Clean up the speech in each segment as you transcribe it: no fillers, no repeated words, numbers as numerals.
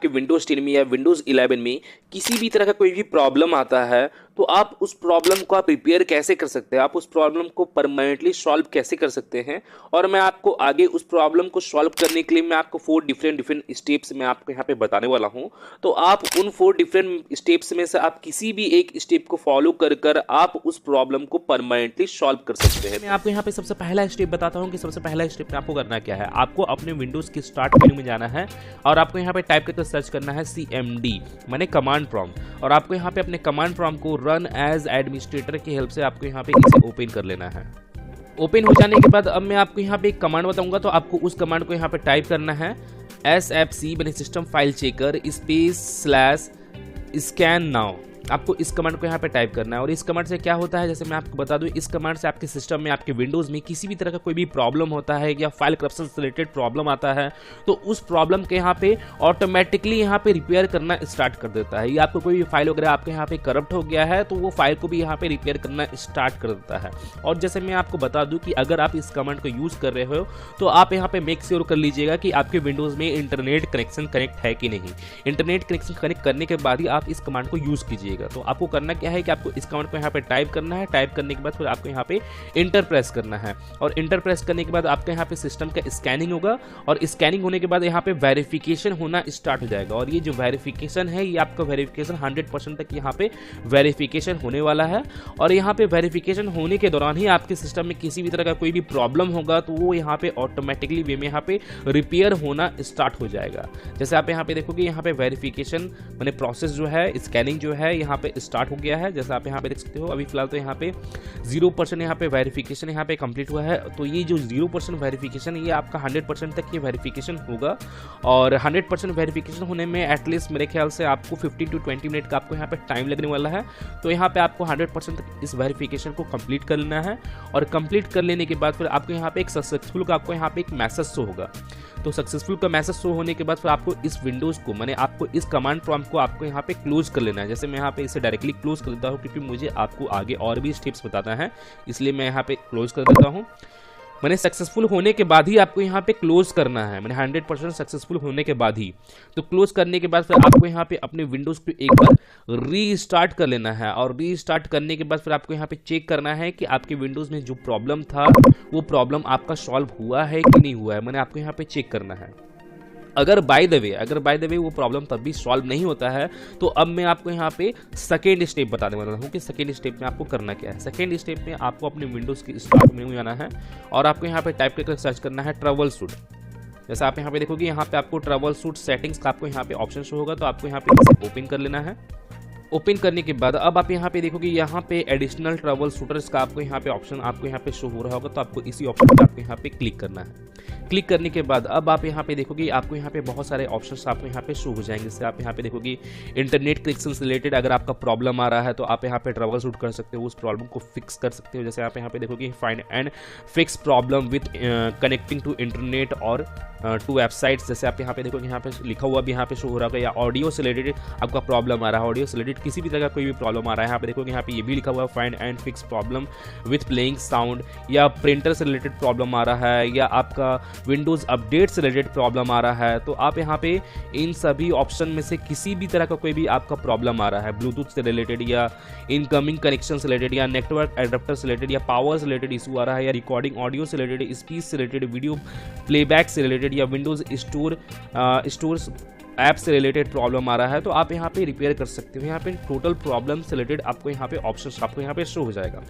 आपके विंडोज़ 10 में या विंडोज़ 11 में किसी भी तरह का कोई भी प्रॉब्लम आता है, तो आप उस प्रॉब्लम को आप रिपेयर कैसे कर सकते हैं, आप उस प्रॉब्लम को परमानेंटली सॉल्व कैसे कर सकते हैं। और मैं आपको आगे उस प्रॉब्लम को सॉल्व करने के लिए मैं आपको 4 डिफरेंट स्टेप्स मैं आपको यहाँ पे बताने वाला हूँ। तो आप उन 4 डिफरेंट स्टेप्स में से आप किसी भी एक स्टेप को फॉलो कर आप उस प्रॉब्लम को परमानेंटली सॉल्व कर सकते हैं। मैं आपको यहाँ पे सबसे पहला स्टेप बताता हूँ कि सबसे पहला स्टेप में आपको करना क्या है। आपको अपने विंडोज़ की स्टार्ट मेन्यू में जाना है और आपको यहाँ पे टाइप करके सर्च करना है CMD माने कमांड प्रॉम्प्ट, और आपको यहाँ पे अपने कमांड प्रॉम्प्ट को रन एज एडमिनिस्ट्रेटर की हेल्प से आपको यहाँ पे इसे ओपन कर लेना है। ओपन हो जाने के बाद अब मैं आपको यहाँ पे एक कमांड बताऊंगा, तो आपको उस कमांड को यहाँ पे टाइप करना है SFC माने system file checker /scan now. आपको इस कमांड को यहाँ पे टाइप करना है। और इस कमांड से क्या होता है, जैसे मैं आपको बता दूं, इस कमांड से आपके सिस्टम में आपके विंडोज़ में किसी भी तरह का कोई भी प्रॉब्लम होता है या फाइल करप्शन से रिलेटेड प्रॉब्लम आता है, तो उस प्रॉब्लम के यहाँ पे ऑटोमेटिकली यहाँ पे रिपेयर करना स्टार्ट कर देता है। या आपको कोई भी फाइल वगैरह आपके यहाँ पे करप्ट हो गया है तो वो फाइल को भी यहाँ पे रिपेयर करना स्टार्ट कर देता है। और जैसे मैं आपको बता दूँ कि अगर आप इस कमांड को यूज़ कर रहे हो तो आप यहाँ पे मेक श्योर कर लीजिएगा कि आपके विंडोज़ में इंटरनेट कनेक्शन कनेक्ट है कि नहीं। इंटरनेट कनेक्शन कनेक्ट करने के बाद ही आप इस कमांड को यूज़ कीजिएगा। तो आपको करना क्या है कि आपको इस कमांड को यहाँ पे टाइप करना है। टाइप करने के बाद फिर आपको यहाँ पे इंटर प्रेस करना है, और इंटर प्रेस करने के बाद आपके यहाँ पे सिस्टम का स्कैनिंग होगा, और स्कैनिंग होने के बाद यहाँ पे वेरिफिकेशन होना स्टार्ट हो जाएगा। और ये जो वेरिफिकेशन है, ये आपका वेरिफिकेशन 100% तक यहाँ पे वेरिफिकेशन होने वाला है। और यहाँ पे वेरिफिकेशन होने के दौरान ही आपके सिस्टम में किसी भी तरह का कोई भी प्रॉब्लम होगा तो वो यहाँ पे ऑटोमेटिकली वे में यहाँ पे रिपेयर होना स्टार्ट हो जाएगा। जैसे आप यहाँ पे देखोगे, यहाँ पे वेरिफिकेशन मैंने प्रोसेस जो है, स्कैनिंग जो है यहाँ पे स्टार्ट हो गया है। जैसे आप यहाँ पे देख सकते हो, अभी फिलहाल तो यहाँ पे 0% यहाँ पे वेरिफिकेशन यहाँ पे कंप्लीट हुआ है। तो ये जो 0% वेरिफिकेशन, ये आपका 100% तक ये वेरिफिकेशन होगा। और 100% वेरिफिकेशन होने में एटलीस्ट मेरे ख्याल से आपको 15 to 20 मिनट का आपको यहाँ पे टाइम लगने वाला है। तो यहाँ पे आपको 100% तक इस वेरिफिकेशन को कंप्लीट कर लेना है। और कंप्लीट कर लेने के बाद फिर आपको यहाँ पे एक सक्सेसफुल का आपको यहाँ पे एक मैसेज शो होगा। तो सक्सेसफुल का मैसेज शो होने के बाद फिर आपको इस विंडोज़ को, माने आपको इस कमांड प्रॉम्प्ट को आपको यहाँ पे क्लोज कर लेना है। जैसे मैं यहाँ पे इसे डायरेक्टली क्लोज कर देता हूँ, क्योंकि मुझे आपको आगे और भी स्टेप्स बताना है, इसलिए मैं यहाँ पे क्लोज कर देता हूँ। मैंने सक्सेसफुल होने के बाद ही आपको यहाँ पे क्लोज करना है, मैंने 100% सक्सेसफुल होने के बाद ही। तो क्लोज करने के बाद फिर आपको यहाँ पे अपने विंडोज़ को एक बार रीस्टार्ट कर लेना है। और रीस्टार्ट करने के बाद फिर आपको यहाँ पे चेक करना है कि आपके विंडोज़ में जो प्रॉब्लम था वो प्रॉब्लम आपका सॉल्व हुआ है कि नहीं हुआ है, मैंने आपको यहाँ पे चेक करना है। अगर बाय द वे वो प्रॉब्लम तब भी सॉल्व नहीं होता है, तो अब मैं आपको यहाँ पे सेकेंड स्टेप बताने वाला हूँ कि सेकेंड स्टेप में आपको करना क्या है। सेकेंड स्टेप में आपको अपने विंडोज़ की स्टार्ट मेन्यू में जाना है और आपको यहाँ पे टाइप करके सर्च करना है ट्रबल शूट। जैसे आप यहाँ पे देखोगे, यहाँ पे आपको ट्रबल शूट सेटिंग्स का आपको यहाँ पे ऑप्शन शो होगा, तो आपको यहाँ पे इसे ओपन कर लेना है। ओपन करने के बाद अब आप यहाँ पे देखोगे, यहाँ पे एडिशनल ट्रबल शूटर्स का आपको यहाँ पे ऑप्शन आपको यहाँ पे शो हो रहा होगा, तो आपको इसी ऑप्शन पे आपको यहाँ पे क्लिक करना है। क्लिक करने के बाद अब आप यहाँ पे देखोगे, आपको यहाँ पे बहुत सारे ऑप्शंस आपको यहाँ पे शो हो जाएंगे। जैसे आप यहाँ पे देखोगे इंटरनेट कनेक्शन से रिलेटेड अगर आपका प्रॉब्लम आ रहा है तो आप यहाँ पे ट्रबल शूट कर सकते हो, उस प्रॉब्लम को फिक्स कर सकते हो। जैसे आप यहाँ पे देखोगे find and fix problem with connecting to internet और टू वेबसाइट्स। जैसे आप यहाँ पे देखोगे, यहाँ पे लिखा हुआ भी यहाँ पे शो हो रहा होगा, या ऑडियो से रिलेटेड आपका प्रॉब्लम आ रहा है, ऑडियो से रिलेटेड किसी भी तरह का कोई भी प्रॉब्लम आ रहा है, यहाँ पे देखोगे यहाँ पे ये भी लिखा हुआ है find and fix problem with playing sound, या प्रिंटर से रिलेटेड प्रॉब्लम आ रहा है, या आपका विंडोज़ अपडेट से रिलेटेड प्रॉब्लम आ रहा है। तो आप यहाँ पे इन सभी ऑप्शन में से किसी भी तरह का कोई भी आपका प्रॉब्लम आ रहा है, ब्लूटूथ से रिलेटेड या इनकमिंग कनेक्शन से रिलेटेड या नेटवर्क एडाप्टर से रिलेटेड या पावर से रिलेटेड इशू आ रहा है, या रिकॉर्डिंग ऑडियो से रिलेटेड, स्पीच से रिलेटेड, वीडियो प्लेबैक से रिलेटेड, या विंडोज़ स्टोर ऐप से रिलेटेड प्रॉब्लम आ रहा है, तो आप यहाँ पे रिपेयर कर सकते हो। यहाँ पे टोटल प्रॉब्लम से रिलेटेड आपको यहाँ पे ऑप्शंस आपको यहाँ पे शो हो जाएगा।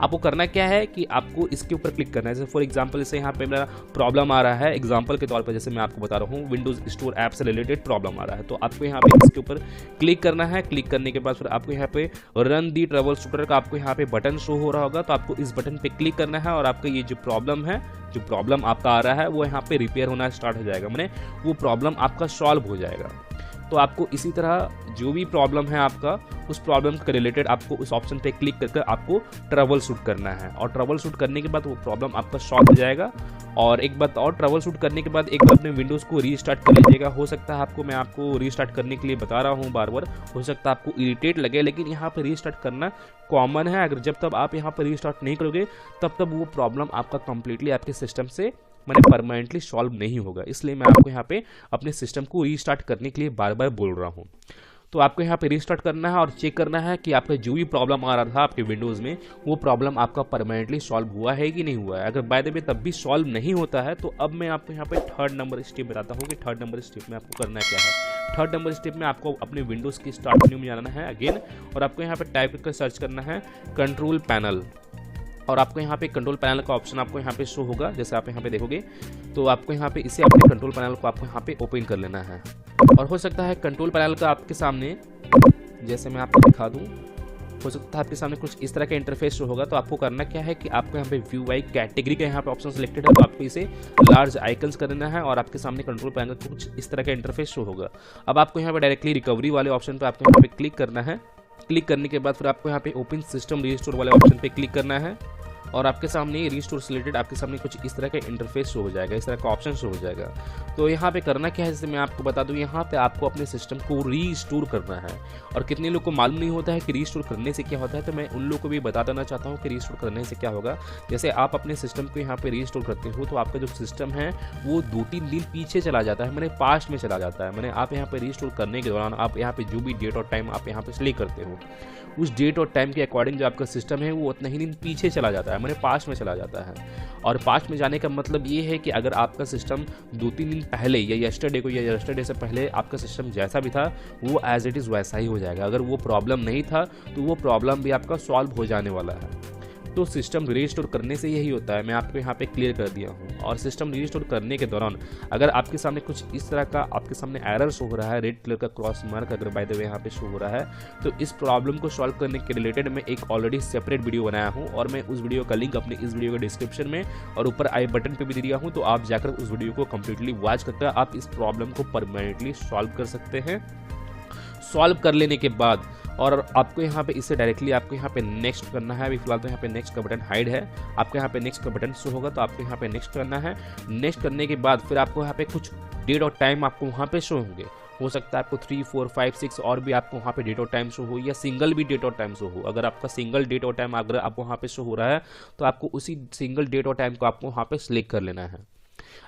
आपको करना क्या है कि आपको इसके ऊपर क्लिक करना है। जैसे फॉर एग्जांपल, जैसे यहाँ पे मेरा प्रॉब्लम आ रहा है, एग्जांपल के तौर पर जैसे मैं आपको बता रहा हूँ, विंडोज़ स्टोर ऐप से रिलेटेड प्रॉब्लम आ रहा है, तो आपको यहाँ पे इसके ऊपर क्लिक करना है। क्लिक करने के बाद फिर आपको यहाँ पे रन दी ट्रबल शूटर का आपको यहाँ पे बटन शो हो रहा होगा, तो आपको इस बटन पे क्लिक करना है और आपका ये जो प्रॉब्लम आपका आ रहा है वो यहाँ पे रिपेयर होना स्टार्ट हो जाएगा, माने वो प्रॉब्लम आपका सॉल्व हो जाएगा। तो आपको इसी तरह जो भी प्रॉब्लम है आपका, उस प्रॉब्लम के रिलेटेड आपको उस ऑप्शन पे क्लिक करके आपको ट्रबल शूट करना है, और ट्रबल शूट करने के बाद वो प्रॉब्लम आपका सॉल्व हो जाएगा। और एक बात और, ट्रबल शूट करने के बाद एक बार अपने विंडोज़ को रीस्टार्ट कर लीजिएगा। हो सकता है मैं आपको रीस्टार्ट करने के लिए बता रहा हूँ बार बार, हो सकता है आपको इरिटेट लगे, लेकिन यहाँ पर रीस्टार्ट करना कॉमन है। अगर जब तक आप यहाँ पर रीस्टार्ट नहीं करोगे तब तक वो प्रॉब्लम आपका कंप्लीटली आपके सिस्टम से मैंने परमानेंटली सॉल्व नहीं होगा। इसलिए मैं आपको यहाँ पे अपने सिस्टम को रीस्टार्ट करने के लिए बार बार बोल रहा हूँ। तो आपको यहाँ पे रीस्टार्ट करना है और चेक करना है कि आपका जो भी प्रॉब्लम आ रहा था आपके विंडोज़ में, वो प्रॉब्लम आपका परमानेंटली सॉल्व हुआ है कि नहीं हुआ है। अगर बाय द वे तब भी सॉल्व नहीं होता है तो अब मैं आपको यहाँ पे थर्ड नंबर स्टेप बताता हूँ कि थर्ड नंबर स्टेप में आपको करना क्या है। थर्ड नंबर स्टेप में आपको अपने विंडोज़ की स्टार्ट मेन्यू में जाना है अगेन, और आपको यहाँ पे टाइप करके सर्च करना है कंट्रोल पैनल, और आपको यहाँ पे कंट्रोल पैनल का ऑप्शन आपको यहाँ पे शो होगा। जैसे आप यहाँ पे देखोगे तो आपको यहाँ पे इसे अपने कंट्रोल पैनल को आपको यहाँ पे ओपन कर लेना है। और हो सकता है कंट्रोल पैनल का आपके सामने, जैसे मैं आपको दिखा दूँ, हो सकता है आपके सामने कुछ इस तरह का इंटरफेस शो होगा। तो आपको करना क्या है कि आपको यहाँ पे व्यू बाई कैटेगरी का यहाँ पे ऑप्शन सिलेक्टेड है, तो आपको इसे लार्ज आइकन्स कर देना है और आपके सामने कंट्रोल पैनल का कुछ इस तरह का इंटरफेस शो होगा। अब आपको यहाँ पे डायरेक्टली रिकवरी वाले ऑप्शन पे आपको यहाँ पे क्लिक करना है। क्लिक करने के बाद फिर आपको यहाँ पे ओपन सिस्टम रीस्टोर वाले ऑप्शन पे क्लिक करना है और आपके सामने ये रीस्टोर सिलेक्टेड आपके सामने कुछ इस तरह का इंटरफेस शो हो जाएगा, इस तरह का ऑप्शन शो हो जाएगा। तो यहाँ पे करना क्या है, जैसे मैं आपको बता दूँ, यहाँ पे आपको अपने सिस्टम को रीस्टोर करना है। और कितने लोग को मालूम नहीं होता है कि रीस्टोर करने से क्या होता है, तो मैं उन लोगों को भी बता देना चाहता हूँ कि रीस्टोर करने से क्या होगा। जैसे आप अपने सिस्टम को यहाँ पे रीस्टोर करते हो तो आपका जो सिस्टम है वो 2-3 दिन पीछे चला जाता है, मैंने पास्ट में चला जाता है। मैंने आप यहाँ पे रीस्टोर करने के दौरान आप यहाँ पे जो भी डेट और टाइम आप यहाँ पे सिलेक्ट करते हो, उस डेट और टाइम के अकॉर्डिंग जो आपका सिस्टम है वो उतना ही दिन पीछे चला जाता है, मैंने पास्ट में चला जाता है। और पास्ट में जाने का मतलब ये है कि अगर आपका सिस्टम 2-3 दिन पहले या यस्टरडे को या यस्टरडे से पहले आपका सिस्टम जैसा भी था वो एज इट इज़ वैसा ही हो जाएगा। अगर वो प्रॉब्लम नहीं था तो वो प्रॉब्लम भी आपका सॉल्व हो जाने वाला है। तो सिस्टम रीस्टोर करने से यही होता है, मैं आपको यहाँ पे क्लियर कर दिया हूँ। और सिस्टम रीस्टोर करने के दौरान अगर आपके सामने कुछ इस तरह का आपके सामने एरर शो हो रहा है, रेड कलर का क्रॉस मार्क अगर बाय द वे यहाँ पे शो हो रहा है, तो इस प्रॉब्लम को सॉल्व करने के रिलेटेड मैं एक ऑलरेडी सेपरेट वीडियो बनाया हूँ और मैं उस वीडियो का लिंक अपने इस वीडियो के डिस्क्रिप्शन में और ऊपर आई बटन पर भी दे दिया हूँ। तो आप जाकर उस वीडियो को कम्प्लीटली वॉच करके आप इस प्रॉब्लम को परमानेंटली सॉल्व कर सकते हैं। सॉल्व कर लेने के बाद और आपको यहाँ पे इसे डायरेक्टली आपको यहाँ पे नेक्स्ट करना है। अभी फिलहाल तो यहाँ पे नेक्स्ट का बटन हाइड है, आपको यहाँ पे नेक्स्ट का बटन शो होगा तो आपको यहाँ पे नेक्स्ट करना है। नेक्स्ट करने के बाद फिर आपको यहाँ पे कुछ डेट और टाइम आपको वहाँ पे शो होंगे। हो सकता है आपको 3, 4, 5, 6 और भी आपको वहाँ पे डेट और टाइम शो हो या सिंगल भी डेट और टाइम शो हो। अगर आपका सिंगल डेट और टाइम अगर आपको वहाँ पे शो हो रहा है तो आपको उसी सिंगल डेट और टाइम को आपको वहाँ पे सिलेक्ट कर लेना है।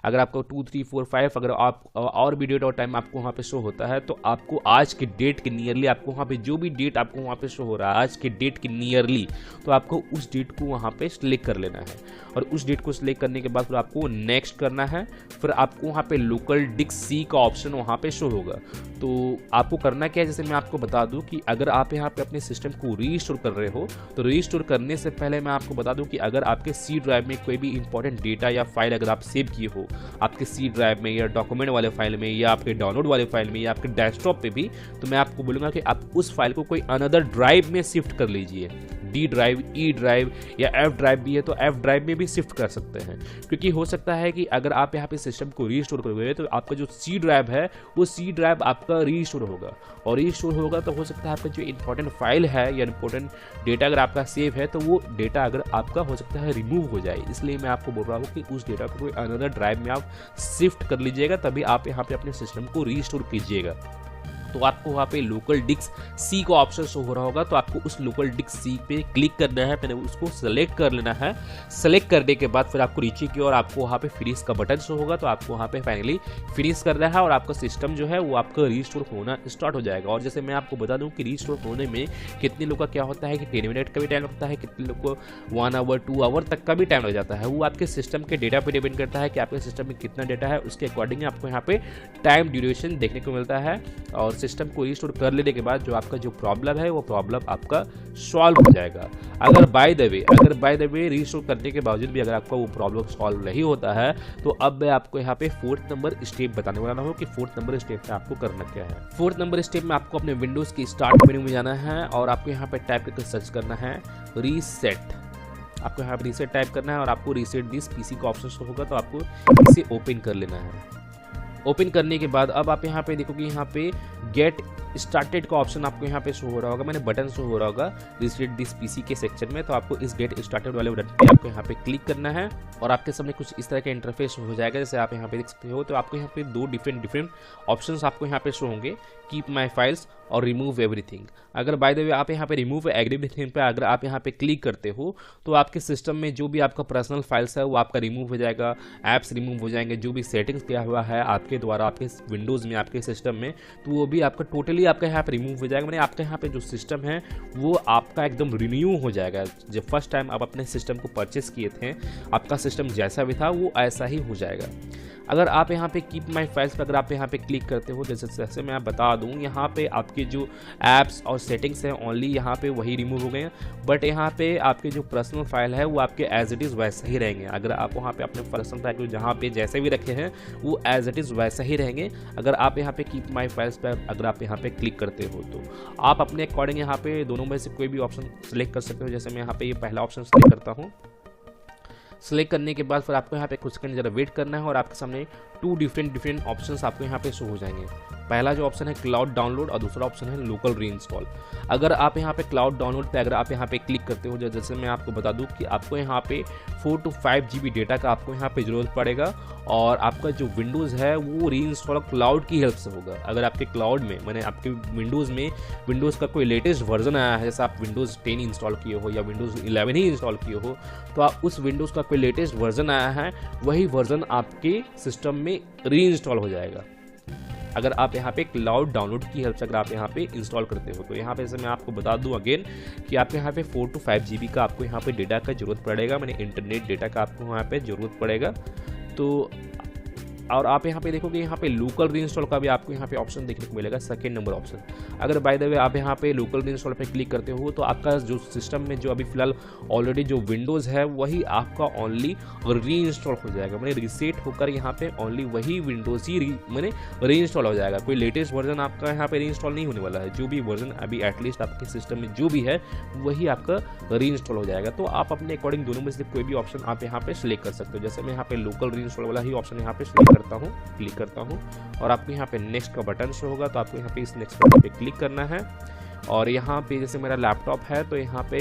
अगर आपको 2, 3, 4, 5 अगर आप और भी डेट और टाइम आपको वहाँ पे शो होता है तो आपको आज के डेट के नियरली आपको वहाँ पे जो भी डेट आपको वहाँ पे शो हो रहा है आज के डेट के नियरली, तो आपको उस डेट को वहाँ पे सिलेक्ट कर लेना है। और उस डेट को सिलेक्ट करने के बाद फिर आपको नेक्स्ट करना है। फिर आपको वहाँ पे लोकल डिस्क सी का ऑप्शन वहाँ पे शो होगा। तो आपको करना क्या है, जैसे मैं आपको बता दूं कि अगर आप यहाँ पे अपने सिस्टम को रीस्टोर कर रहे हो तो रीस्टोर करने से पहले मैं आपको बता दूं कि अगर आपके सी ड्राइव में कोई भी इंपॉर्टेंट डेटा या फाइल अगर आप सेव किए हो आपके सी ड्राइव में या डॉक्यूमेंट वाले फाइल में या आपके डाउनलोड वाले फाइल में या आपके डेस्कटॉप पे भी, तो मैं आपको बोलूँगा कि आप उस फाइल को कोई अनदर ड्राइव में शिफ्ट कर लीजिए। डी ड्राइव, ई ड्राइव या एफ ड्राइव भी है तो एफ ड्राइव में भी शिफ्ट कर सकते हैं। क्योंकि हो सकता है कि अगर आप यहाँ पे सिस्टम को रीस्टोर करोगे तो आपका जो सी ड्राइव है वो सी ड्राइव आपका रीस्टोर होगा, और रीस्टोर होगा तो हो सकता है आपका जो इंपॉर्टेंट फाइल है या इंपॉर्टेंट डेटा अगर आपका सेव है तो वो डेटा अगर आपका हो सकता है रिमूव हो जाए। इसलिए मैं आपको बोल रहा हूँ कि उस डेटा को कोई अनदर ड्राइव में आप शिफ्ट कर लीजिएगा, तभी आप यहाँ पे अपने सिस्टम को रीस्टोर कीजिएगा। तो आपको वहाँ पे लोकल डिस्क सी का ऑप्शन शो हो रहा होगा, तो आपको उस लोकल डिस्क सी पे क्लिक करना है, मैंने उसको सेलेक्ट कर लेना है। सेलेक्ट करने के बाद फिर आपको नीचे की ओर आपको वहाँ पे फिनिश का बटन शो होगा, तो आपको वहाँ पे फाइनली फिनिश करना है और आपका सिस्टम जो है वो आपका रीस्टोर होना स्टार्ट हो जाएगा। और जैसे मैं आपको बता दूँ कि रीस्टोर होने में कितने लोग का क्या होता है कि 10 मिनट का भी टाइम लगता है, कितने लोग को 1 आवर 2 आवर तक का भी टाइम लग जाता है। वो आपके सिस्टम के डेटा पे डिपेंड करता है कि आपके सिस्टम में कितना डेटा है, उसके अकॉर्डिंग आपको यहाँ पे टाइम ड्यूरेशन देखने को मिलता है। और सिस्टम को रीस्टोर कर लेने के बाद जो आपका जो प्रॉब्लम है वो प्रॉब्लम आपका सॉल्व हो जाएगा। अगर बाय द वे रीस्टोर करने के बावजूद भी अगर आपका वो प्रॉब्लम सॉल्व नहीं होता है तो अब मैं आपको यहाँ पे 4th नंबर स्टेप बताने वाला हूँ कि 4th नंबर स्टेप में आपको करना क्या है। 4th नंबर स्टेप में आपको अपने विंडोज की स्टार्ट मेन्यू में जाना है और आपको यहाँ पे टाइप करके सर्च करना है रीसेट। आपको यहाँ पे रीसेट टाइप करना है और आपको रीसेट दिस पीसी का ऑप्शन होगा, तो आपको इसे ओपन कर लेना है। ओपन करने के बाद अब आप यहाँ पे देखोगे यहाँ पे गेट स्टार्टेड का ऑप्शन आपको यहाँ पे शो हो रहा होगा, मैंने बटन शो हो रहा होगा रीसेट दिस पीसी के सेक्शन में। तो आपको इस गेट स्टार्टेड वाले बटन पे आपको यहाँ पे क्लिक करना है और आपके सामने कुछ इस तरह का इंटरफेस हो जाएगा, जैसे आप यहाँ पे देख सकते हो। तो आपको यहाँ पे 2 डिफरेंट ऑप्शंस आपको यहाँ पे शो होंगे, कीप माई फाइल्स और रिमूव एवरीथिंग। अगर बाय द वे आप यहाँ पे रिमूव एवरीथिंग पे अगर आप यहाँ पे क्लिक करते हो तो आपके सिस्टम में जो भी आपका पर्सनल फाइल्स है वो आपका रिमूव हो जाएगा, ऐप्स रिमूव हो जाएंगे, जो भी सेटिंग्स किया हुआ है आपके द्वारा आपके विंडोज़ में आपके सिस्टम में, तो वो भी आपका टोटली आपका यहाँ पे रिमूव हो जाएगा। मैंने आपके यहाँ पे जो सिस्टम है वो आपका एकदम रिन्यू हो जाएगा। जब फर्स्ट टाइम आप अपने सिस्टम को परचेस किए थे आपका सिस्टम जैसा भी था वो ऐसा ही हो जाएगा। अगर आप यहाँ पे कीप माई फाइल्स पर अगर आप यहाँ पे क्लिक करते हो, जैसे मैं आप बता दूँ, यहाँ पे आपके जो ऐप्स और सेटिंग्स हैं ओनली यहाँ पे वही रिमूव हो गए हैं, बट यहाँ पे आपके जो पर्सनल फाइल है वो आपके एज इट इज़ वैसे ही रहेंगे। अगर आप वहाँ पे अपने पर्सनल फाइल को जहाँ पे जैसे भी रखे हैं वो एज इट इज़ वैसा ही रहेंगे। अगर आप यहाँ पे कीप माई फाइल्स पर अगर आप यहाँ पे क्लिक करते हो तो आप अपने अकॉर्डिंग यहाँ पे दोनों में से कोई भी ऑप्शन सेलेक्ट कर सकते हो। जैसे मैं यहाँ पे ये पहला ऑप्शन सेलेक्ट करता हूँ। सेलेक्ट करने के बाद फिर आपको यहाँ पे कुछ सेकंड जरा वेट करना है और आपके सामने 2 डिफरेंट ऑप्शंस आपको यहाँ पे शो हो जाएंगे। पहला जो ऑप्शन है क्लाउड डाउनलोड और दूसरा ऑप्शन है लोकल रीइंस्टॉल। अगर आप यहाँ पे क्लाउड डाउनलोड पे अगर आप यहाँ पे क्लिक करते हो, जैसे मैं आपको बता दूँ कि आपको यहाँ पे 4 to 5 GB डेटा का आपको यहाँ पे ज़रूरत पड़ेगा और आपका जो विंडोज़ है वो रीइंस्टॉल क्लाउड की हेल्प से होगा। अगर आपके क्लाउड में मैंने आपके विंडोज़ में विंडोज़ का कोई लेटेस्ट वर्जन आया है, जैसे आप विंडोज़ 10 इंस्टॉल किए हो या विंडोज़ 11 ही इंस्टॉल किए हो, तो आप उस विंडोज़ का कोई लेटेस्ट वर्जन आया है वही वर्जन आपके सिस्टम में रीइंस्टॉल हो जाएगा। अगर आप यहाँ पे क्लाउड डाउनलोड की हेल्प से अगर आप यहाँ पे इंस्टॉल करते हो तो यहाँ पे जैसे मैं आपको बता दूँ अगेन कि आपके यहाँ पे 4 to 5 GB का आपको यहाँ पे डेटा का ज़रूरत पड़ेगा, मैंने इंटरनेट डेटा का आपको यहाँ पे ज़रूरत पड़ेगा। तो और आप यहाँ पे देखोगे यहाँ पे लोकल रीइंस्टॉल का भी आपको यहाँ पे ऑप्शन देखने को मिलेगा, सेकंड नंबर ऑप्शन। अगर बाय द वे आप यहाँ पे लोकल रीइंस्टॉल पे क्लिक करते हो तो आपका जो सिस्टम में जो अभी फिलहाल ऑलरेडी जो विंडोज़ है वही आपका ओनली रीइंस्टॉल हो जाएगा। मैंने रीसेट होकर यहाँ पे ओनली वही विंडोज़ ही मैंने रीइंस्टॉल हो जाएगा। कोई लेटेस्ट वर्जन आपका यहाँ पे रीइंस्टॉल नहीं होने वाला है। जो भी वर्जन अभी एटलीस्ट आपके सिस्टम में जो भी है वही आपका रीइंस्टॉल हो जाएगा। तो आप अपने अकॉर्डिंग दोनों में से कोई भी ऑप्शन आप यहाँ पे सिलेक्ट कर सकते हो। जैसे मैं यहाँ पे लोकल रीइंस्टॉल वाला ही ऑप्शन यहाँ पे सिलेक्ट क्लिक करता हूँ और आपको यहाँ पे नेक्स्ट का बटन शो होगा, तो आपको यहाँ पे इस नेक्स्ट बटन पे क्लिक करना है। और यहाँ पे जैसे मेरा लैपटॉप है तो यहाँ पे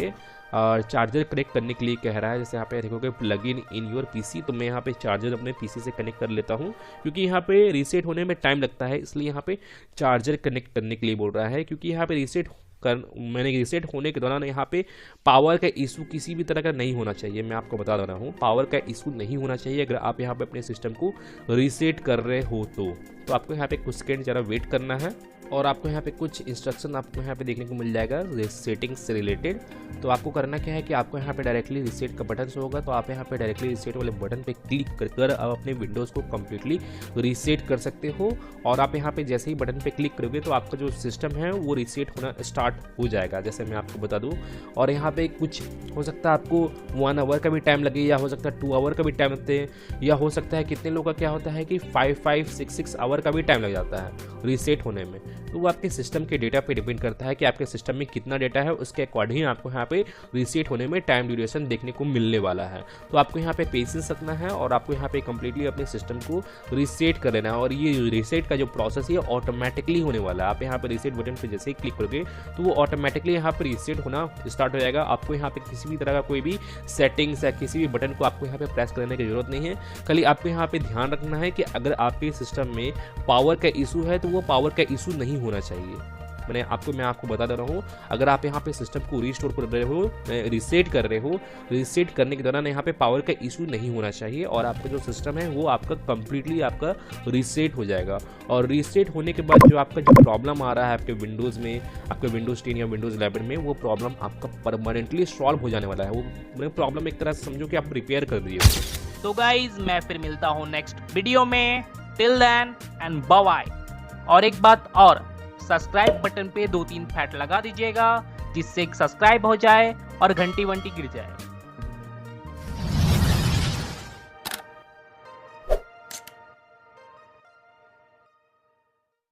चार्जर कनेक्ट करने के लिए कह रहा है। जैसे यहाँ पे देखोगे प्लग इन योर पीसी, तो मैं यहाँ पे चार्जर अपने पीसी से कनेक्ट कर लेता हूँ क्योंकि यहाँ पे रीसेट होने में टाइम लगता है, इसलिए यहाँ पे चार्जर कनेक्ट करने के लिए बोल रहा है। क्योंकि यहाँ पे मैंने रीसेट होने के दौरान यहाँ पे पावर का इशू किसी भी तरह का नहीं होना चाहिए। मैं आपको बता रहा हूँ पावर का इशू नहीं होना चाहिए अगर आप यहाँ पे अपने सिस्टम को रीसेट कर रहे हो तो आपको यहाँ पे कुछ सेकेंड ज़रा वेट करना है और आपको यहाँ पे कुछ इंस्ट्रक्शन आपको यहाँ पे देखने को मिल जाएगा सेटिंग्स से रिलेटेड। तो आपको करना क्या है कि आपको यहाँ पे डायरेक्टली रीसेट का बटन शो होगा, तो आप यहाँ पे डायरेक्टली रीसेट वाले बटन पे क्लिक कर आप अपने विंडोज़ को कम्प्लीटली रीसेट कर सकते हो। और आप यहाँ पे जैसे ही बटन पे क्लिक करोगे तो आपका जो सिस्टम है वो रीसेट होना स्टार्ट हो जाएगा, जैसे मैं आपको बता दूँ। और यहाँ पे कुछ हो सकता है आपको 1 आवर का भी टाइम लगे या हो सकता है 2 आवर का भी टाइम लगते हैं, या हो सकता है कितने लोगों का क्या होता है कि 5-6 आवर का भी टाइम लग जाता है रीसेट होने में। तो वो आपके सिस्टम के डेटा पे डिपेंड करता है कि आपके सिस्टम में कितना डेटा है, उसके अकॉर्डिंग आपको यहाँ पे रीसेट होने में टाइम ड्यूरेशन देखने को मिलने वाला है। तो आपको यहाँ पे पेशेंस रखना है और आपको यहाँ पे कम्प्लीटली अपने सिस्टम को रीसेट कर लेना है। और ये रीसेट का जो प्रोसेस है ऑटोमेटिकली होने वाला है। आप यहाँ पे रीसेट बटन पे जैसे ही क्लिक करोगे तो वो ऑटोमेटिकली यहाँ पे रीसेट होना स्टार्ट हो जाएगा। आपको यहाँ पे किसी भी तरह का कोई भी सेटिंग्स या किसी भी बटन को आपको यहाँ पे प्रेस करने की जरूरत नहीं है। खाली आपको यहाँ पे ध्यान रखना है कि अगर आपके सिस्टम में पावर का इशू है तो वो पावर का इशू नहीं होना चाहिए। मैं आपको बता दे रहा हूँ, अगर आप यहाँ पे सिस्टम को रीस्टोर कर रहे हो, रीसेट कर रहे हो, रीसेट करने के दौरान यहाँ पे पावर का इशू नहीं होना चाहिए और आपका जो सिस्टम है वो आपका कंप्लीटली आपका रीसेट हो जाएगा। और रीसेट होने के बाद जो आपका जो प्रॉब्लम आ रहा है आपके विंडोज़ में, आपके विंडोज़ 10 या विंडोज़ 11 में, वो प्रॉब्लम आपका परमानेंटली सॉल्व हो जाने वाला है। वो प्रॉब्लम एक तरह से समझो कि आप रिपेयर कर दिए। तो गाइज मैं फिर मिलता हूँ नेक्स्ट वीडियो में। Till then and bye bye. और एक बात और, सब्सक्राइब बटन पे 2-3 फैट लगा दीजिएगा जिससे सब्सक्राइब हो जाए और घंटी वंटी गिर जाए।